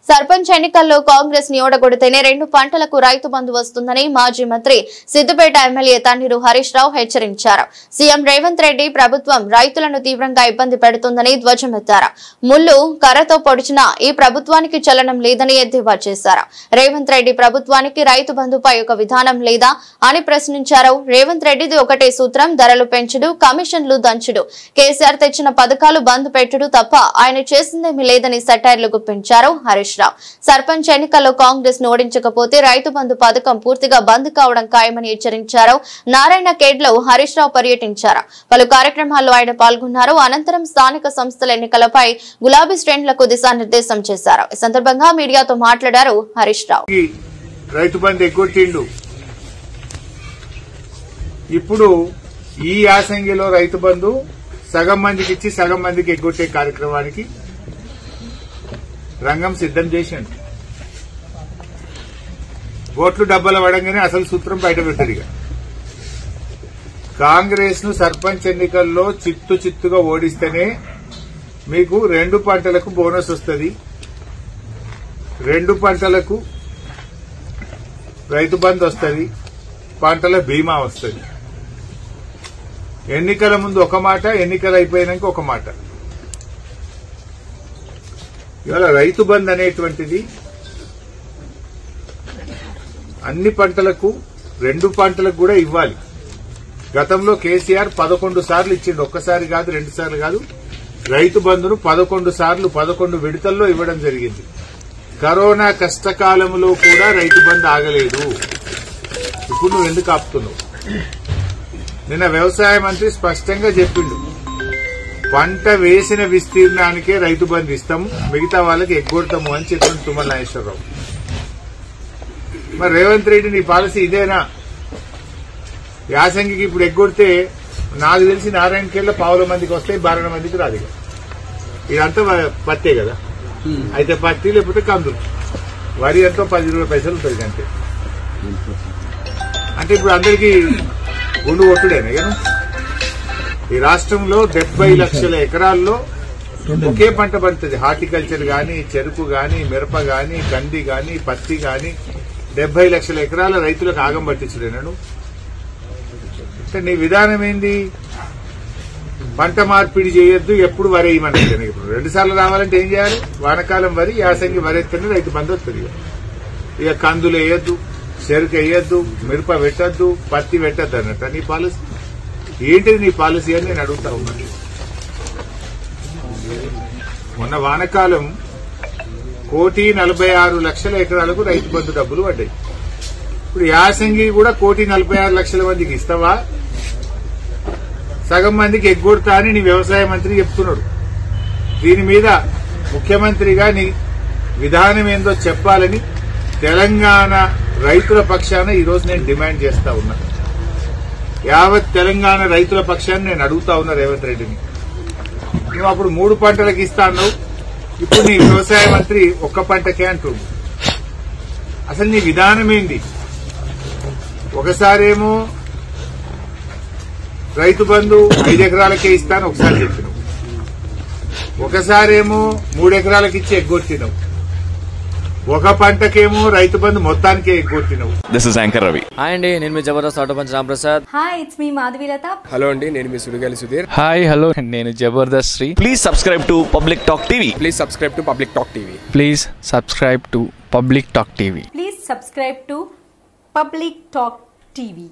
సర్పంచ్ ఎన్నికల్లో కాంగ్రెస్ ని ఓడగొడితేనే 2 పంటలకు రైతు బంధు వస్తుందని మాజీ మంత్రి సిద్దిపేట ఎమ్మెల్యే తన్నీరు హరీష్ రావు హెచ్చరించారు. సీఎం రేవంత్ రెడ్డి ప్రభుత్వం రైతులను తీవ్రంగా ఇబ్బంది పెడుతుందని ధ్వజమెత్తారు. ముళ్ళు కర్రతో పొడిచిన ఈ ప్రభుత్వానికి చలనం లేదని ఎద్దేవా చేశారు. రేవంత్ రెడ్డి ప్రభుత్వానికి రైతు బంధుపై ఒక విధానం లేదా అని ప్రశ్నించారు. రేవంత్ రెడ్డిది ఒకటే సూత్రం, ధరలు పెంచుడు, కమిషన్లు దంచుడు. కేసీఆర్ తెచ్చిన పథకాలు బంద్ పెట్టుడు తప్ప ఆయన చేసిందేమీ లేదని సెటైర్లు గుప్పించారు హరీష్. సర్పంచ్ ఎన్నికల్లో కాంగ్రెస్ ను ఓడించకపోతే రైతు బంధు పథకం పూర్తిగా బంద్ కావడం ఖాయమని హెచ్చరించారు. నారాయణ ఖేడ్లో హరీష్ రావు పర్యటించారు. పలు కార్యక్రమాల్లో ఆయన పాల్గొన్నారు. అనంతరం స్థానిక సంస్థల ఎన్నికలపై గులాబీ శ్రేణులకు దిశానిర్దేశం చేశారు. ఈ సందర్భంగా మీడియాతో మాట్లాడారు హరీష్ రావు. రైతు బంధు ఎగ్గొట్టిండు. ఇప్పుడు ఈ యాసంగిలో రైతు బంధు సగం మందికి ఇచ్చి సగం మందికి ఎగ్గొట్టే కార్యక్రమానికి రంగం సిద్దం చేసిండు. ఓట్లు డబ్బల పడంగానే అసలు సూత్రం బయట పెట్టారు. ఇక కాంగ్రెస్ ను సర్పంచ్ ఎన్నికల్లో చిత్తుగా ఓడిస్తేనే మీకు 2 పంటలకు బోనస్ వస్తుంది, 2 పంటలకు రైతు బంధు వస్తుంది, పంటల బీమా వస్తుంది. ఎన్నికల ముందు ఒక మాట, ఎన్నికలు అయిపోయినాక ఒక మాట. ఇవాళ రైతు బంధు అనేటువంటిది అన్ని పంటలకు 2 పంటలకు కూడా ఇవ్వాలి. గతంలో కేసీఆర్ 11 సార్లు ఇచ్చిండు. ఒక్కసారి కాదు, 2 సార్లు కాదు. రైతు బంధును 11 సార్లు 11 విడతల్లో ఇవ్వడం జరిగింది. కరోనా కష్టకాలంలో కూడా రైతు బంధు ఆగలేదు. ఇప్పుడు నువ్వు ఎందుకు ఆపుతున్నావు? నిన్న వ్యవసాయ మంత్రి స్పష్టంగా చెప్పిండు, పంట వేసిన విస్తీర్ణానికే రైతు బంధు ఇస్తాం, మిగతా వాళ్ళకి ఎగ్గొడతాము అని చెప్పిన తుమ్మల నాగేశ్వరరావు. మరి రేవంత్ రెడ్డి నీ పాలసీ ఇదేనా? యాసంగికి ఇప్పుడు ఎగ్గొడితే నాకు తెలిసి నారాయణ ఖేడ్లో 1,000 మందికి వస్తాయి, 12 మందికి రాదు. ఇదంతా పత్తే కదా. అయితే పత్తి లేకపోతే కందులు, వరి ఎంతో 10-20 పైసలు ఉంటుంది అంతే. అంటే ఇప్పుడు అందరికీ గుండు కొట్టుడేనా? కదా ఈ రాష్ట్రంలో 70 లక్షల ఎకరాల్లో ఒకే పంట పండుతుంది. హార్టికల్చర్ గాని, చెరుకు గాని, మిరప గాని, కంది గాని, పత్తి గాని 70 లక్షల ఎకరాల రైతులకు ఆగం పట్టించలేను. అంటే నీ విధానం ఏంది? పంట మార్పిడి చేయొద్దు, ఎప్పుడు వరి వేయమన్నట్టు. ఇప్పుడు 2 సార్లు రావాలంటే ఏం చేయాలి? వానకాలం వరి, యాసంగి వరి ఎత్తేనే రైతు బంధు వస్తుంది. ఇక కందులు వేయొద్దు, చెరుకు వేయొద్దు, మిరప పెట్టద్దు, పత్తి పెట్టద్దు అన్నట్టు నీ పాలసీ. ఏంటిది నీ పాలసీ అని నేను అడుగుతా ఉన్నాను. మొన్న వానకాలం 1,46,00,000 ఎకరాలకు రైతు బంధు డబ్బులు పడ్డాయి. ఇప్పుడు యాసంగి కూడా 1,46,00,000 మందికి ఇస్తావా? సగం మందికి ఎగ్గొడతా అని నీ వ్యవసాయ మంత్రి చెప్తున్నాడు. దీని మీద ముఖ్యమంత్రిగా నీ విధానం ఏందో చెప్పాలని తెలంగాణ రైతుల పక్షాన ఈరోజు నేను డిమాండ్ చేస్తా ఉన్నా. యావత్ తెలంగాణ రైతుల పక్షాన్ని నేను అడుగుతా ఉన్నా రేవంత్ రెడ్డిని. నువ్వు అప్పుడు 3 పంటలకు ఇస్తా అన్నావు, ఇప్పుడు నీ వ్యవసాయ మంత్రి 1 పంటకే అంటుంది. అసలు నీ విధానం ఏంది? ఒకసారేమో రైతు బంధు 5 ఎకరాలకే ఇస్తాను ఒకసారి చెప్పినావు, ఒకసారేమో 3 ఎకరాలకు ఇచ్చి ఎగ్గొట్టినావు, ఒక పంటకేమో రైతు బంధు మొత్తానికే ఎగ్గొట్టినావు. This is anchor Ravi. Hi అండి, నేను మీ Jabardasth auto punch Ramprasad. Hi, it's మీ మాధవీలత. హలో అండి, నేను మీ సుడిగాలి సుధీర్. హాయ్ హలో, నేను Jabardasth Sri. Please subscribe to public talk TV. Please subscribe to public talk TV. Please subscribe to public talk TV. Please subscribe to public talk TV.